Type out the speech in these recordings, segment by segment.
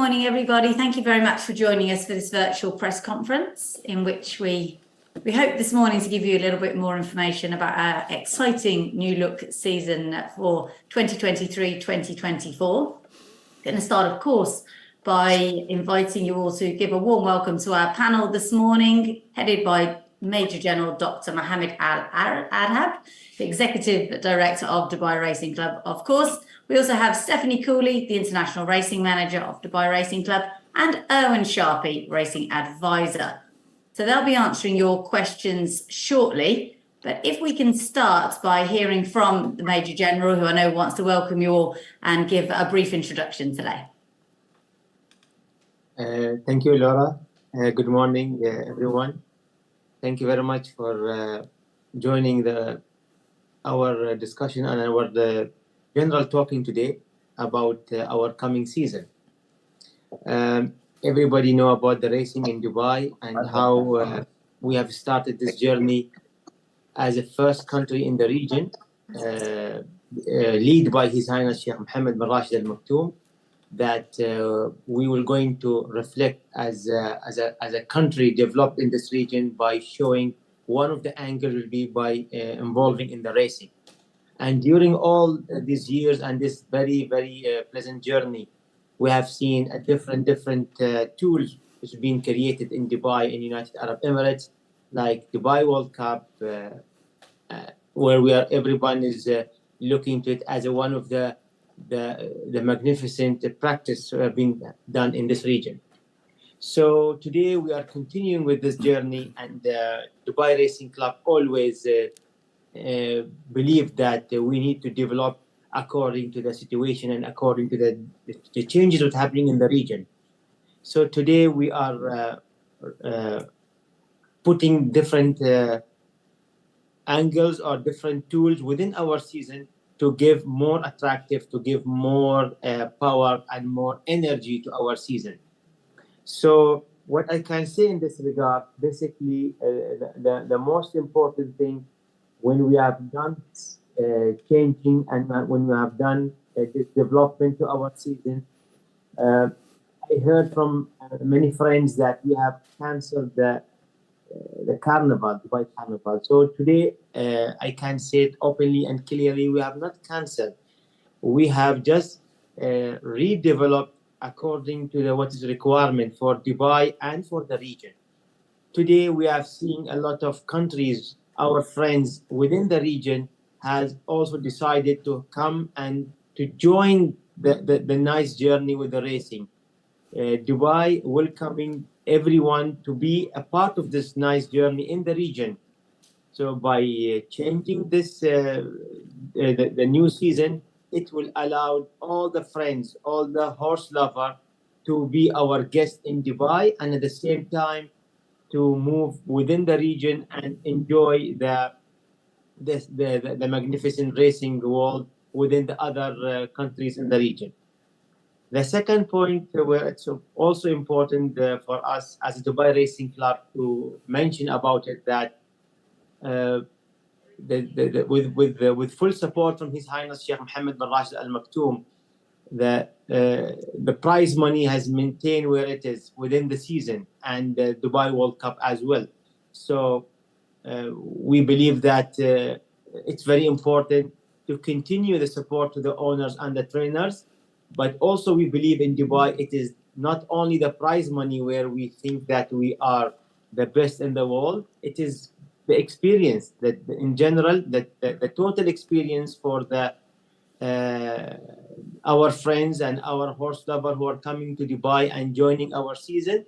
morning, everybody. Thank you very much for joining us for this virtual press conference, in which we hope this morning to give you a little bit more information about our exciting new look season for 2023-2024. Going to start, of course, by inviting you all to give a warm welcome to our panel this morning, headed by Major General Dr. Mohammed Al-Adhab, the Executive Director of Dubai Racing Club, of course. We also have Stephanie Cooley, the International Racing Manager of Dubai Racing Club, and Erwin Sharpie, Racing Advisor. So they'll be answering your questions shortly. But if we can start by hearing from the Major General, who I know wants to welcome you all and give a brief introduction today. Thank you, Laura. Good morning, everyone. Thank you very much for joining our discussion and our general talking today about our coming season. Everybody know about the racing in Dubai and how we have started this journey as a first country in the region, led by His Highness Sheikh Mohammed bin Rashid Al Maktoum, that we will going to reflect as a country developed in this region by showing one of the angles will be by involving in the racing. And during all these years and this very, very pleasant journey, we have seen a different tools which have been created in Dubai and United Arab Emirates, like Dubai World Cup, where everyone is looking to it as one of the magnificent practice being done in this region. So today we are continuing with this journey, and Dubai Racing Club always believe that we need to develop according to the situation and according to the changes that are happening in the region. So today we are putting different angles or different tools within our season to give more attractive, to give more power and more energy to our season. So what I can say in this regard, basically the most important thing when we have done changing and when we have done this development to our season, I heard from many friends that we have cancelled the carnival, Dubai Carnival. So today I can say it openly and clearly, we have not cancelled. We have just redeveloped according to what is requirement for Dubai and for the region. Today we have seen a lot of countries, our friends within the region has also decided to come and to join the nice journey with the racing. Dubai welcoming everyone to be a part of this nice journey in the region. So by changing this, the new season, it will allow all the friends, all the horse lovers to be our guests in Dubai, and at the same time to move within the region and enjoy the magnificent racing world within the other countries in the region. The second point where it's also important for us as a Dubai Racing Club to mention about it, that with full support from His Highness Sheikh Mohammed bin Rashid Al Maktoum, the prize money has maintained where it is within the season, and the Dubai World Cup as well. So we believe that it's very important to continue the support to the owners and the trainers, but also we believe in Dubai it is not only the prize money where we think that we are the best in the world, it is the experience that in general, that the total experience for our friends and our horse lovers who are coming to Dubai and joining our season.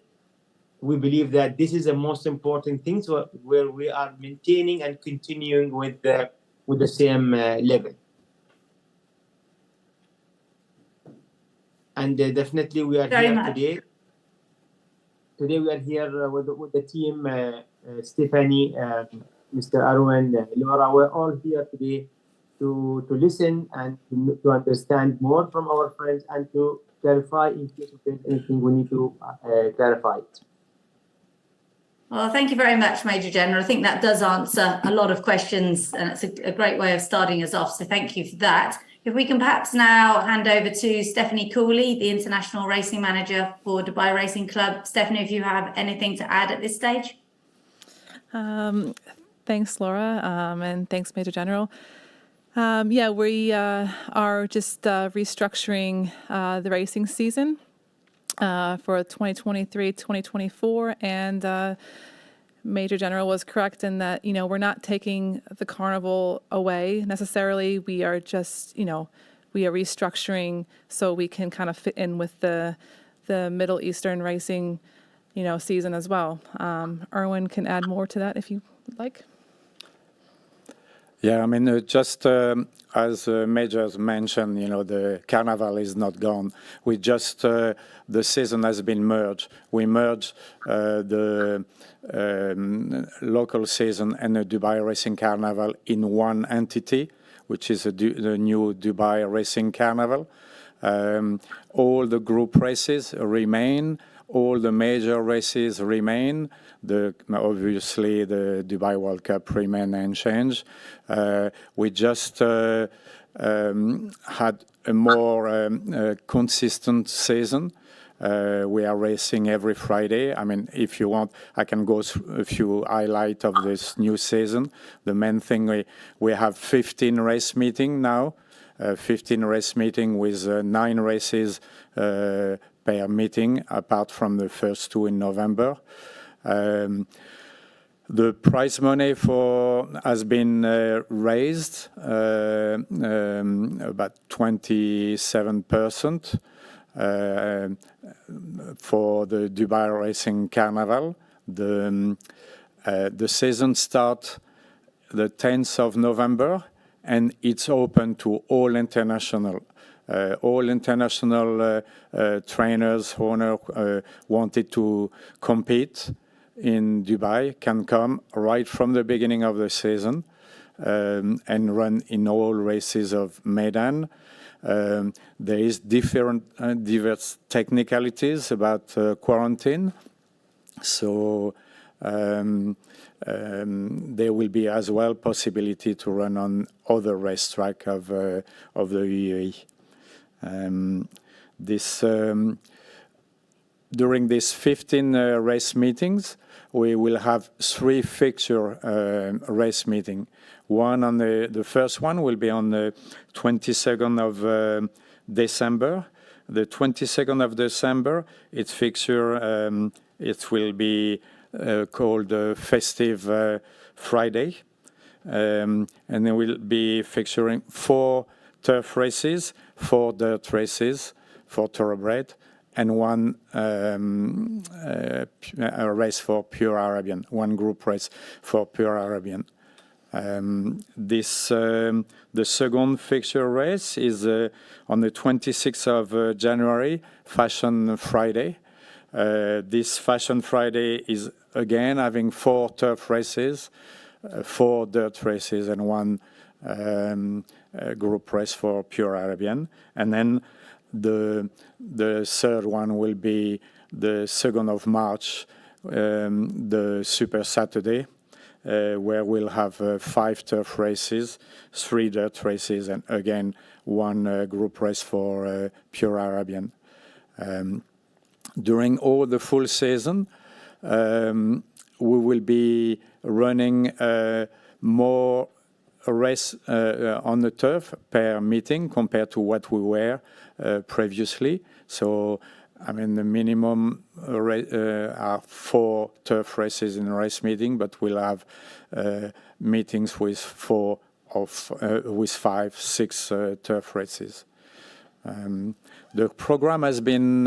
We believe that this is the most important thing, so where we are maintaining and continuing with the same level. And definitely we are here today. Today we are here with the team, Stephanie, Mr. Arwen, Laura. We're all here today to listen and to understand more from our friends and to clarify in case there's anything we need to clarify it. Well, thank you very much, Major General. I think that does answer a lot of questions, and it's a great way of starting us off. So thank you for that. If we can perhaps now hand over to Stephanie Cooley, the International Racing Manager for Dubai Racing Club. Stephanie, if you have anything to add at this stage. Thanks, Laura, and thanks, Major General. We are just restructuring the racing season for 2023-2024, and Major General was correct in that, we're not taking the carnival away necessarily. We are just, we are restructuring so we can kind of fit in with the Middle Eastern racing, season as well. Erwin can add more to that if you would like. Yeah, I mean, just as Majors mentioned, the carnival is not gone. We just, the season has been merged. We merged the local season and the Dubai Racing Carnival in one entity, which is the new Dubai Racing Carnival. All the group races remain. All the major races remain. Obviously, the Dubai World Cup remain unchanged. We just had a more consistent season. We are racing every Friday. I mean, if you want, I can go through a few highlights of this new season. The main thing, we have 15 race meetings now. 15 race meetings with 9 races per meeting, apart from the first 2 in November. The prize money has been raised about 27% for the Dubai Racing Carnival. The season starts the 10th of November, and it's open to all international. All international trainers, owners wanted to compete in Dubai can come right from the beginning of the season and run in all races of Medan. There is diverse technicalities about quarantine, so there will be as well possibility to run on other racetrack of the UAE. During these 15 race meetings, we will have 3 fixture race meetings. The first one will be on the 22nd of December. The 22nd of December, its fixture, it will be called Festive Friday. And then we'll be fixturing 4 turf races, 4 dirt races, 4 thoroughbred, and 1 race for pure Arabian, 1 group race for pure Arabian. The second fixture race is on the 26th of January, Fashion Friday. This Fashion Friday is again having 4 turf races, 4 dirt races, and 1 group race for pure Arabian. And then the third one will be the 2nd of March, the Super Saturday, where we'll have 5 turf races, 3 dirt races, and again 1 group race for pure Arabian. During all the full season, we will be running more race on the turf per meeting compared to what we were previously. So, I mean, the minimum are 4 turf races in a race meeting, but we'll have meetings with 5, 6 turf races. The program has been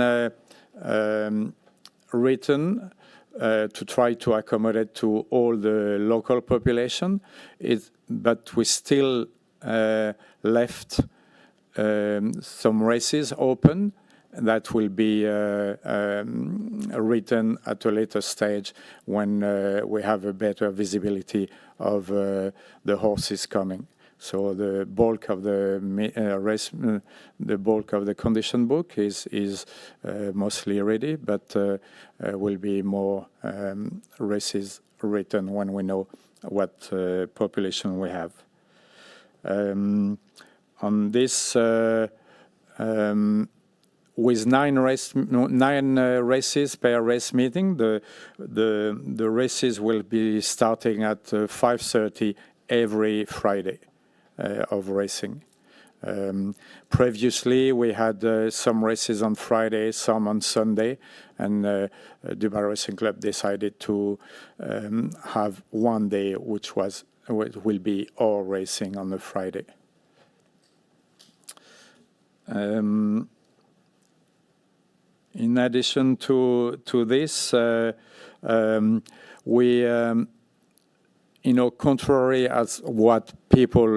written to try to accommodate to all the local population, but we still left some races open that will be written at a later stage when we have a better visibility of the horses coming. So the bulk of the race, the bulk of the condition book is mostly ready, but will be more races written when we know what population we have. on this, with nine races per race meeting, the races will be starting at 5:30 every Friday of racing. Previously, we had some races on Friday, some on Sunday, and Dubai Racing Club decided to have one day which will be all racing on the Friday. In addition to this, we contrary as what people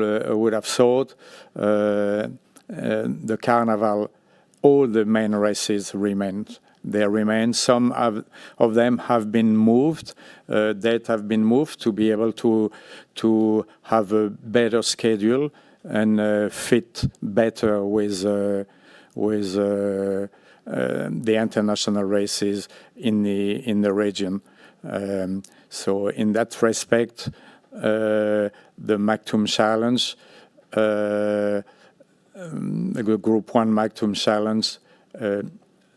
would have thought, the carnival, all the main races remained. They remain. Some of them have been moved. That have been moved to be able to have a better schedule and fit better with the international races in the region. So in that respect, the Maktoum Challenge, the Group 1 Maktoum Challenge,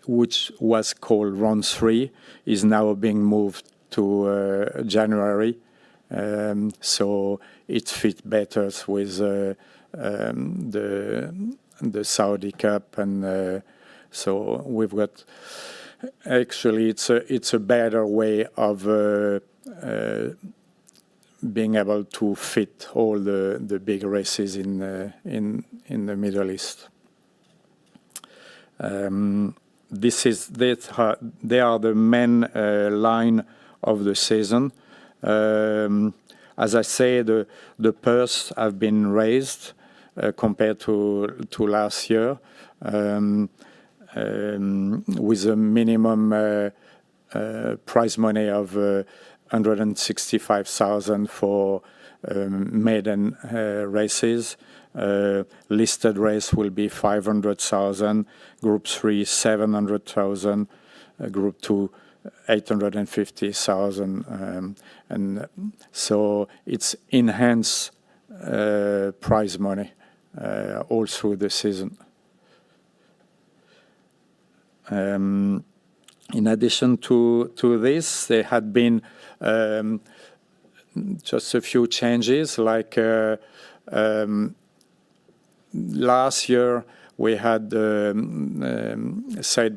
which was called Round 3, is now being moved to January. So it fits better with the Saudi Cup, and so we've got. Actually, it's a better way of being able to fit all the big races in the Middle East. They are the main line of the season. As I say, the purse have been raised compared to last year. With a minimum prize money of 165,000 for maiden races. Listed race will be 500,000. Group 3, 700,000. Group 2, 850,000. And so it's enhanced prize money all through the season. In addition to this, there had been just a few changes. Like last year, we had Said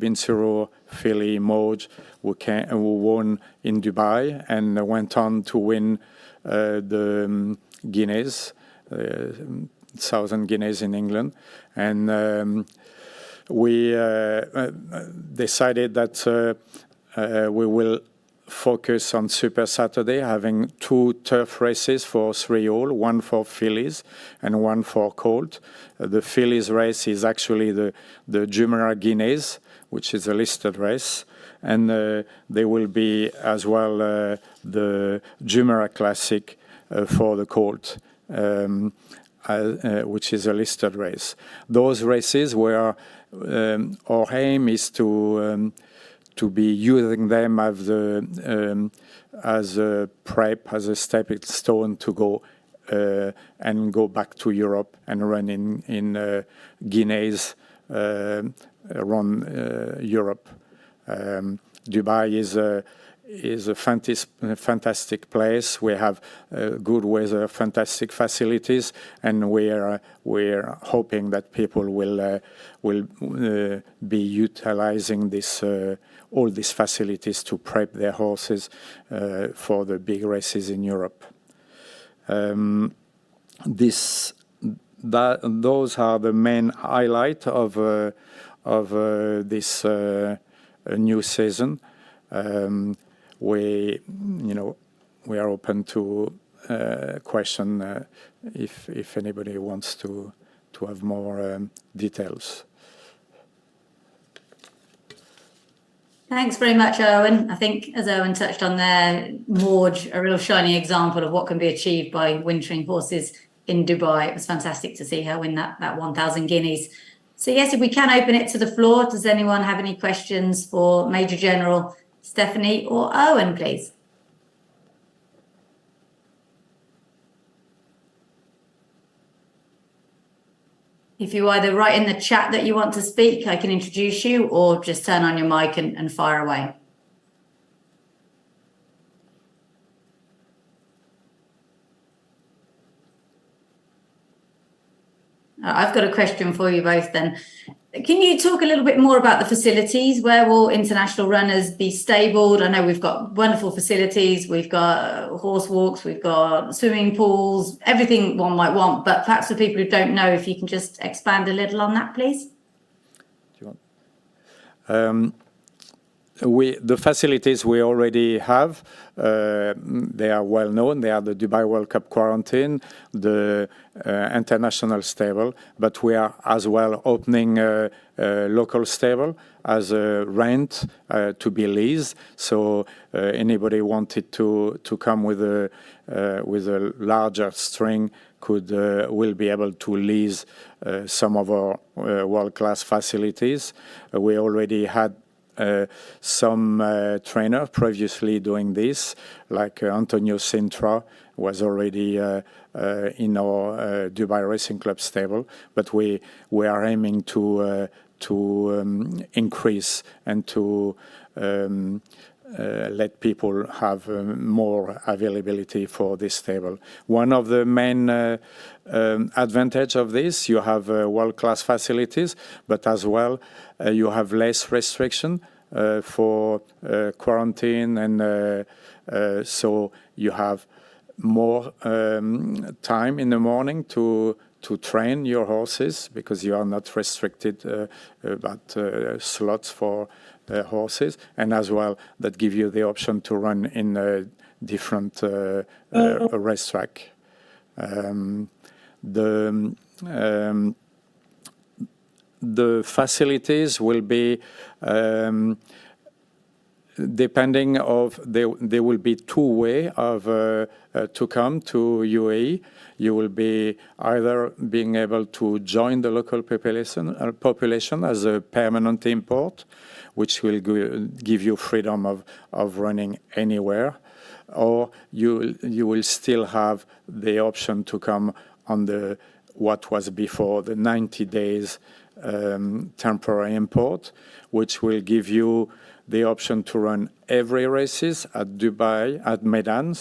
bin Sirur filly Moj, who won in Dubai and went on to win the Guineas, 1,000 Guineas in England. And we decided that we will focus on Super Saturday, having 2 turf races for 3-all, one for fillies and one for colt. The fillies race is actually the Jumeirah Guineas, which is a listed race. And there will be as well the Jumeirah Classic for the colt, which is a listed race. Those races were our aim is to be using them as a prep, as a stepping stone to go and go back to Europe and run in Guineas around Europe. Dubai is a fantastic place. We have good weather, fantastic facilities, and we're hoping that people will be utilizing all these facilities to prep their horses for the big races in Europe. Those are the main highlight of this new season. We are open to question if anybody wants to have more details. Thanks very much, Owen. I think, as Owen touched on there, Morge, a real shining example of what can be achieved by wintering horses in Dubai. It was fantastic to see her win that 1,000 guineas. So yes, if we can open it to the floor, does anyone have any questions for Major General Stephanie or Owen, please? If you either write in the chat that you want to speak, I can introduce you, or just turn on your mic and fire away. I've got a question for you both then. Can you talk a little bit more about the facilities? Where will international runners be stabled? I know we've got wonderful facilities. We've got horse walks, we've got swimming pools, everything one might want. But perhaps for people who don't know, if you can just expand a little on that, please. Do you want? The facilities we already have, they are well known. They are the Dubai World Cup quarantine, the international stable, but we are as well opening a local stable as a rent to be leased. So anybody wanted to come with a larger string will be able to lease some of our world-class facilities. We already had some trainer previously doing this, like Antonio Sintra was already in our Dubai Racing Club stable, but we are aiming to increase and to let people have more availability for this stable. One of the main advantage of this, you have world-class facilities, but as well you have less restriction for quarantine, and so you have more time in the morning to train your horses, because you are not restricted about slots for horses, and as well that give you the option to run in a different racetrack. The facilities will be depending of there will be two way of to come to UAE. You will be either being able to join the local population as a permanent import, which will give you freedom of running anywhere, or you will still have the option to come on what was before the 90 days temporary import, which will give you the option to run every races at Medan,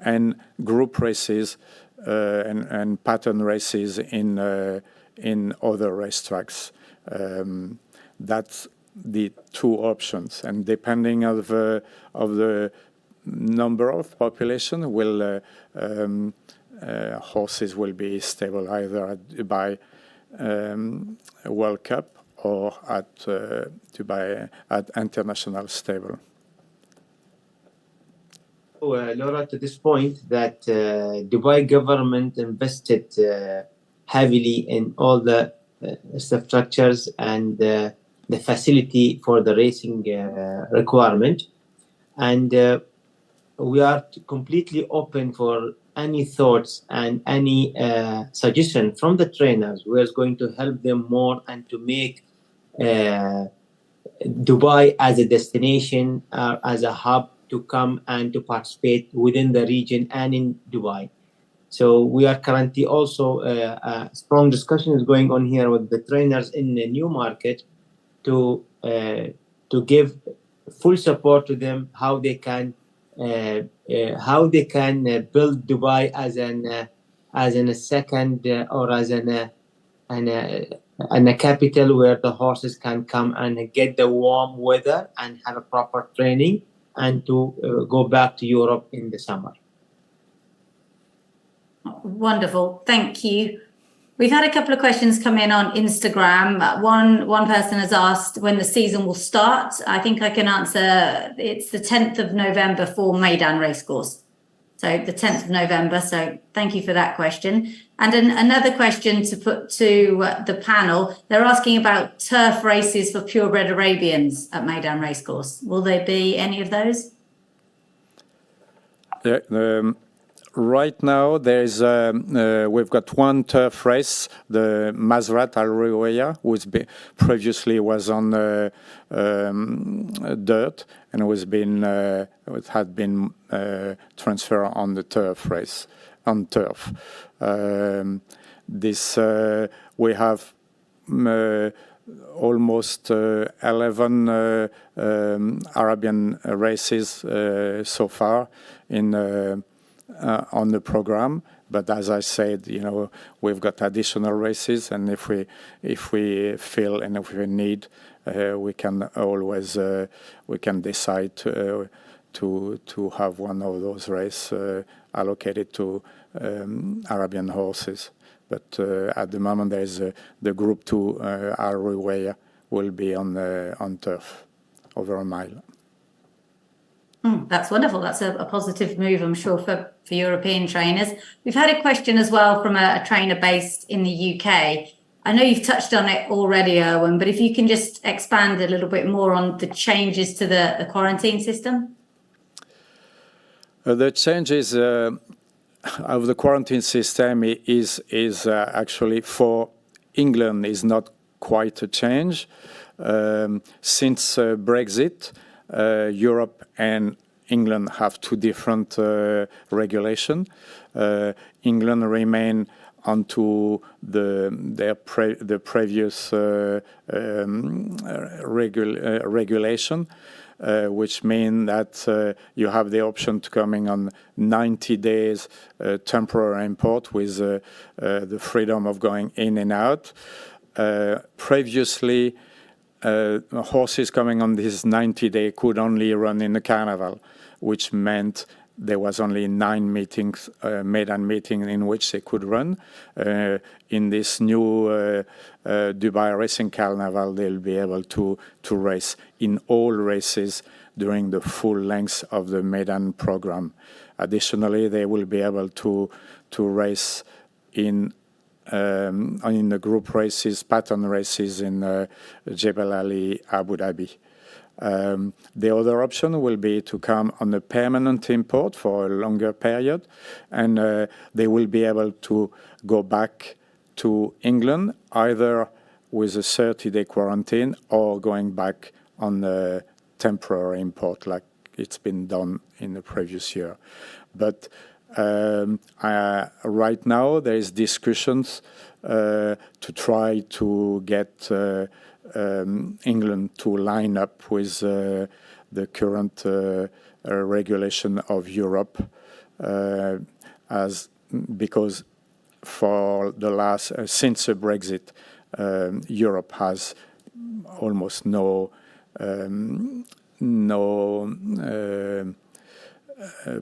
and group races and pattern races in other racetracks. That's the two options, and depending of the number of population, horses will be stable either at Dubai World Cup or at Dubai at international stable. Laura, to this point, that Dubai government invested heavily in all the structures and the facility for the racing requirement, and we are completely open for any thoughts and any suggestion from the trainers who is going to help them more and to make Dubai as a destination, as a hub to come and to participate within the region and in Dubai. So we are currently also a strong discussion is going on here with the trainers in the new market to give full support to them, how they can build Dubai as a second or as a capital where the horses can come and get the warm weather and have a proper training, and to go back to Europe in the summer. Wonderful, thank you. We've had a couple of questions come in on Instagram. One person has asked when the season will start. I think I can answer. It's the 10th of November for Meydan Racecourse. So the 10th of November. So thank you for that question. And another question to put to the panel. They're asking about turf races for purebred Arabians at Meydan Racecourse. Will there be any of those? Right now, there's we've got one turf race, the Mazrat Al Ruwaya, which previously was on dirt, and it had been transferred on the turf race, on turf. we have almost 11 Arabian races so far on the program. But as I said, we've got additional races, and if we feel and if we need, we can always decide to have one of those races allocated to Arabian horses. But at the moment, there's the Group 2 Arway will be on turf over a mile. That's wonderful. That's a positive move, I'm sure, for European trainers. We've had a question as well from a trainer based in the UK. I know you've touched on it already, Erwin, but if you can just expand a little bit more on the changes to the quarantine system. The changes of the quarantine system is actually for England is not quite a change. Since Brexit, Europe and England have two different regulations. England remain onto the previous regulation, which mean that you have the option to coming on 90 days temporary import with the freedom of going in and out. Previously, horses coming on this 90-day could only run in the carnival, which meant there was only 9 meetings, maiden meeting in which they could run. In this new Dubai Racing Carnival, they'll be able to race in all races during the full length of the maiden program. Additionally, they will be able to race in the group races, pattern races in Jebel Ali, Abu Dhabi. The other option will be to come on a permanent import for a longer period, and they will be able to go back to England either with a 30-day quarantine or going back on a temporary import like it's been done in the previous year. But right now there is discussions to try to get England to line up with the current regulation of Europe, because for the last since the Brexit, Europe has almost no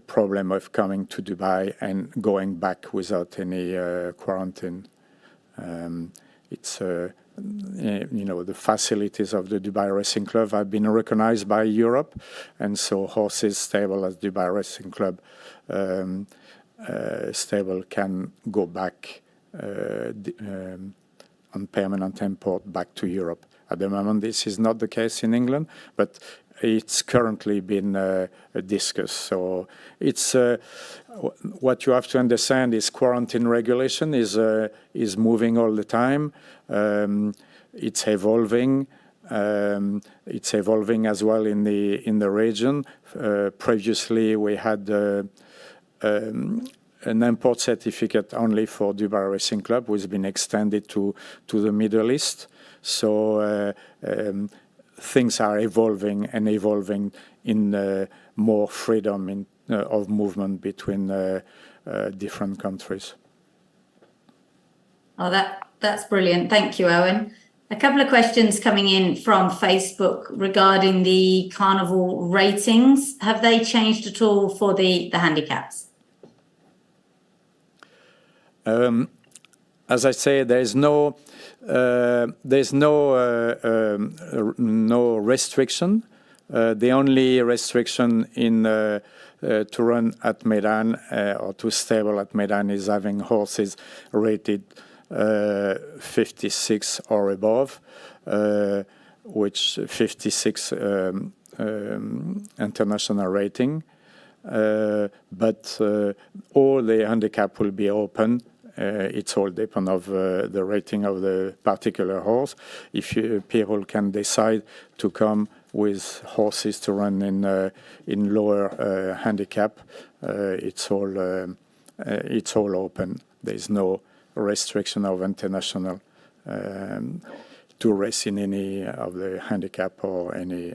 problem of coming to Dubai and going back without any quarantine. It's the facilities of the Dubai Racing Club have been recognized by Europe, and so horses stable at Dubai Racing Club stable can go back on permanent import back to Europe. At the moment, this is not the case in England, but it's currently been discussed. So it's what you have to understand is quarantine regulation is moving all the time. It's evolving. It's evolving as well in the region. Previously, we had an import certificate only for Dubai Racing Club, which has been extended to the Middle East. So things are evolving in more freedom of movement between different countries. Oh, that's brilliant. Thank you, Owen. A couple of questions coming in from Facebook regarding the carnival ratings. Have they changed at all for the handicaps? As I say, there's no restriction. The only restriction to run at Medan or to stable at Medan is having horses rated 56 or above, which 56 international rating. But all the handicap will be open. It's all depend of the rating of the particular horse. If people can decide to come with horses to run in lower handicap, it's all open. There's no restriction of international to race in any of the handicap or any.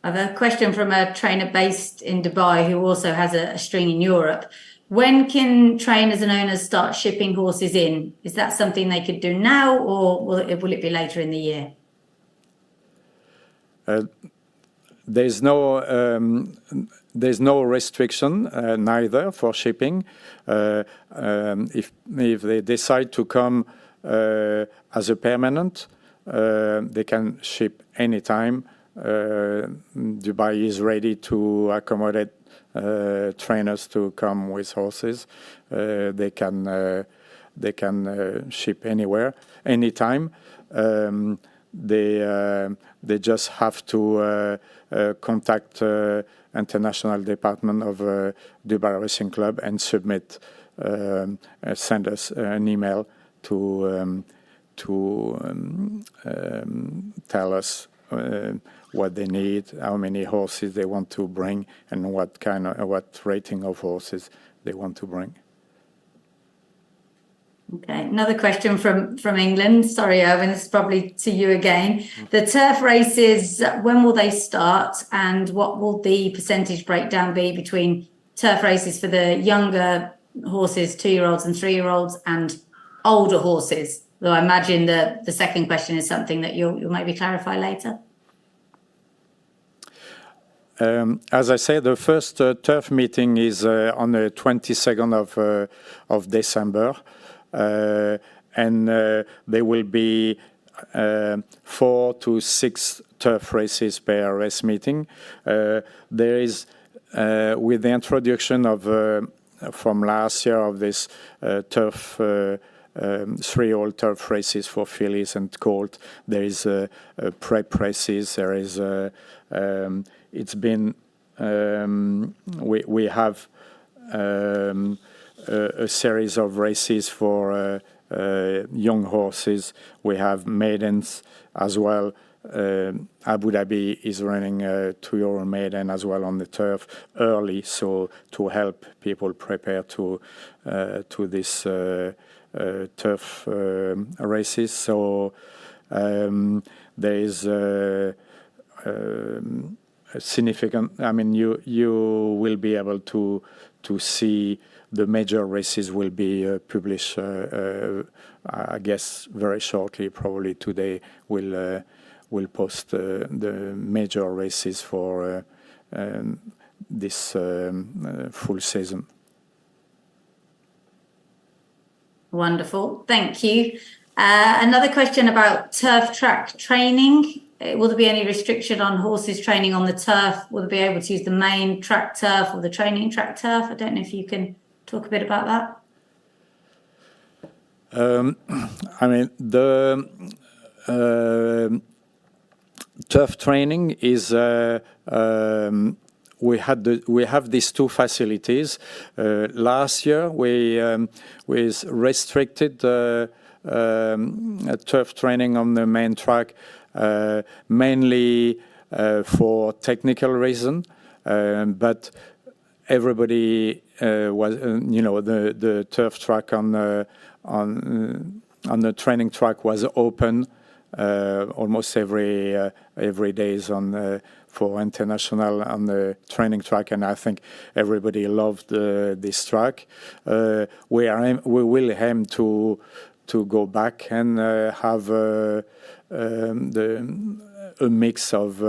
I have a question from a trainer based in Dubai who also has a string in Europe. When can trainers and owners start shipping horses in? Is that something they could do now, or will it be later in the year? There's no restriction neither for shipping. If they decide to come as a permanent, they can ship anytime. Dubai is ready to accommodate trainers to come with horses. They can ship anywhere, anytime. They just have to contact international department of Dubai Racing Club and submit, send us an email to tell us what they need, how many horses they want to bring, and what rating of horses they want to bring. Okay, another question from England. Sorry, Erwin, this is probably to you again. The turf races, when will they start, and what will the percentage breakdown be between turf races for the younger horses, 2-year-olds and 3-year-olds, and older horses? Though I imagine the second question is something that you'll maybe clarify later. As I said, the first turf meeting is on the 22nd of December. And there will be 4 to 6 turf races per race meeting. There is, with the introduction of from last year of this turf 3-hole turf races for fillies and colt, there is prep races. There is it's been we have a series of races for young horses. We have maidens as well. Abu Dhabi is running a 2-year-old maiden as well on the turf early, so to help people prepare to this turf races. So there is a significant. I mean, you will be able to see. The major races will be published, I guess, very shortly. Probably today we'll post the major races for this full season. Wonderful, thank you. Another question about turf track training. Will there be any restriction on horses training on the turf? Will they be able to use the main track turf or the training track turf? I don't know if you can talk a bit about that. I mean, the turf training is we have these 2 facilities. Last year we restricted turf training on the main track mainly for technical reason, but everybody was, the turf track on the training track was open almost every days for international on the training track, and I think everybody loved this track. We will aim to go back and have a mix of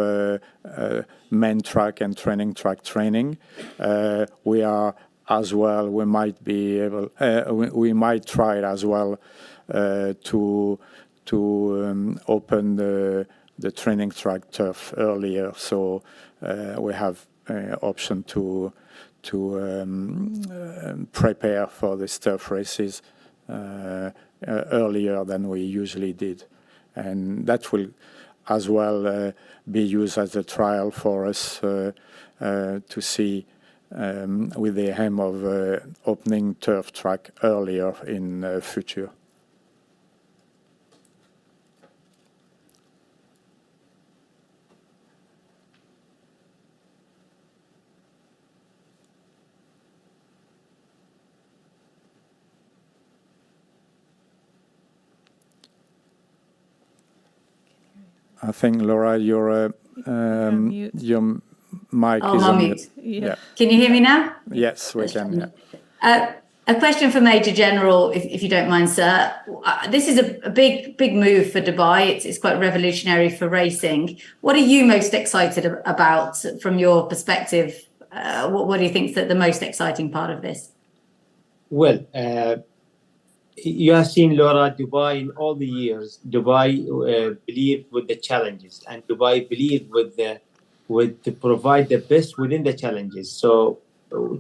main track and training track training. We are as well. We might be able. We might try it as well to open the training track turf earlier. So we have option to prepare for the turf races earlier than we usually did, and that will as well be used as a trial for us to see with the aim of opening turf track earlier in future. I think, Laura, your mute. your mic Oh, is I'm on mute. mute. Yeah. Can you hear me now? Yes, we can. Yeah. A question for Major General, if you don't mind, sir. This is a big move for Dubai. It's quite revolutionary for racing. What are you most excited about from your perspective? What do you think is the most exciting part of this? Well, you have seen, Laura, Dubai in all the years. Dubai believed with the challenges, and Dubai believed with to provide the best within the challenges. So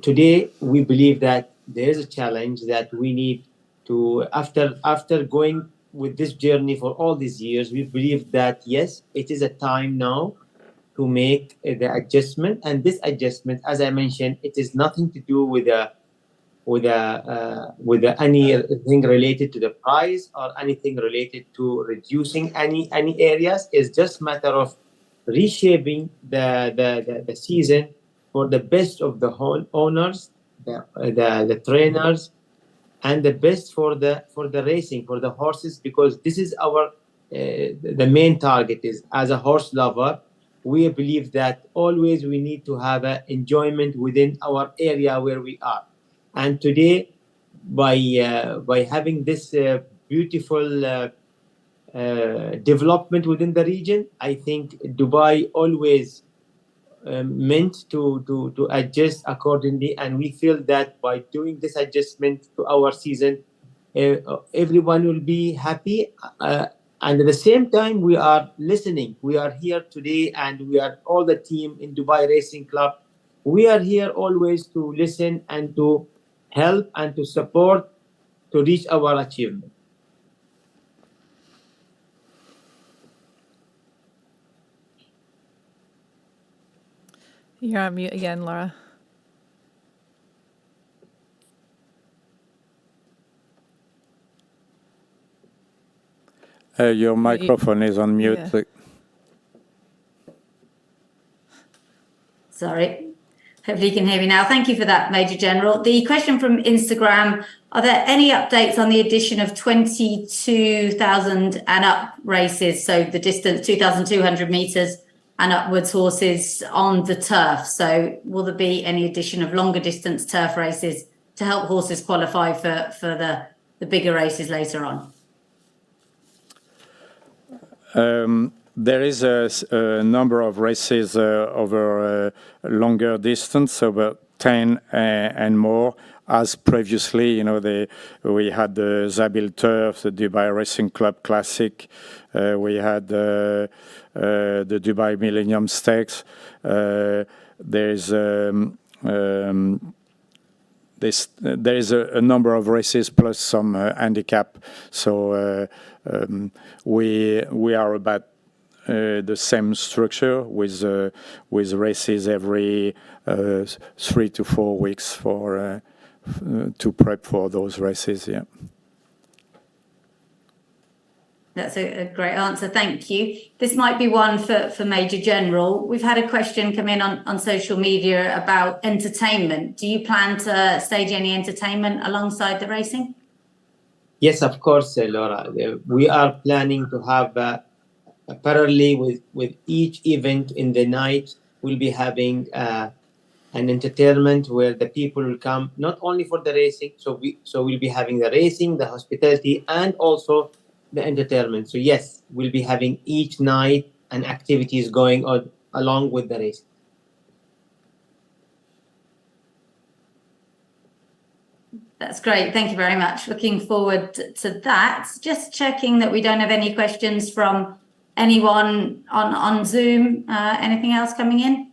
today we believe that there is a challenge that we need to, after going with this journey for all these years, we believe that yes, it is a time now to make the adjustment. And this adjustment, as I mentioned, it is nothing to do with anything related to the price or anything related to reducing any areas. It's just matter of reshaping the season for the best of the whole owners, the trainers, and the best for the racing, for the horses, because this is our the main target. Is, as a horse lover, we believe that always we need to have an enjoyment within our area where we are. And today, by having this beautiful development within the region, I think Dubai always meant to adjust accordingly, and we feel that by doing this adjustment to our season, everyone will be happy. And at the same time, we are listening. We are here today, and we are all the team in Dubai Racing Club. We are here always to listen and to help and to support to reach our achievement. You're on mute again, Laura. Your microphone is on mute. Yeah. Sorry. Hopefully you can hear me now. Thank you for that, Major General. The question from Instagram, are there any updates on the addition of 22,000 and up races, so the distance 2,200 meters and upwards horses on the turf? So will there be any addition of longer distance turf races to help horses qualify for the bigger races later on? There is a number of races over longer distance, over 10 and more. As previously, we had the Zabil Turf, the Dubai Racing Club Classic. We had the Dubai Millennium Stakes. There is a number of races plus some handicap. So we are about the same structure with races every 3 to 4 weeks for to prep for those races. Yeah. That's a great answer. Thank you. This might be one for Major General. We've had a question come in on social media about entertainment. Do you plan to stage any entertainment alongside the racing? Yes, of course, Laura. We are planning to have parallelly with each event in the night, we'll be having an entertainment where the people will come not only for the racing, so we'll be having the racing, the hospitality, and also the entertainment. So yes, we'll be having each night and activities going on along with the race. That's great. Thank you very much. Looking forward to that. Just checking that we don't have any questions from anyone on Zoom. Anything else coming in?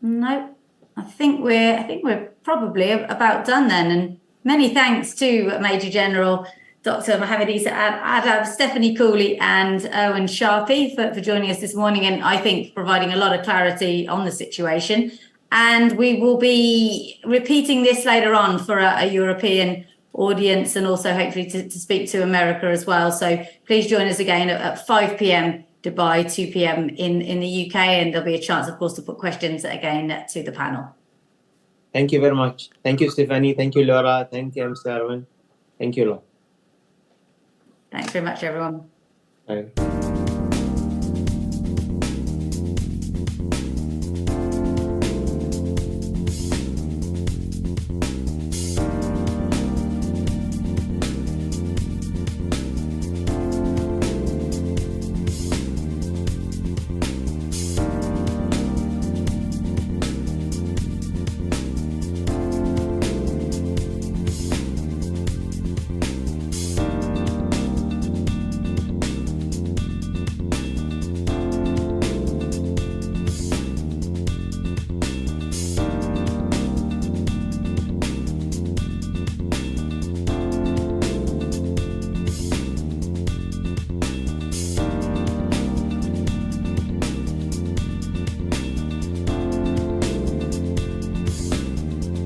No. I think we're probably about done then. And many thanks to Major General Dr. Mohammed Isa Adab, Stephanie Cooley, and Owen Sharpie for joining us this morning, and I think providing a lot of clarity on the situation. And we will be repeating this later on for a European audience, and also hopefully to speak to America as well. So please join us again at 5 p.m. Dubai, 2 p.m. in the UK, and there'll be a chance, of course, to put questions again to the panel. Thank you very much. Thank you, Stephanie. Thank you, Laura. Thank you, Mr. Arwin. Thank you, Laura. Thanks very much, everyone. Bye.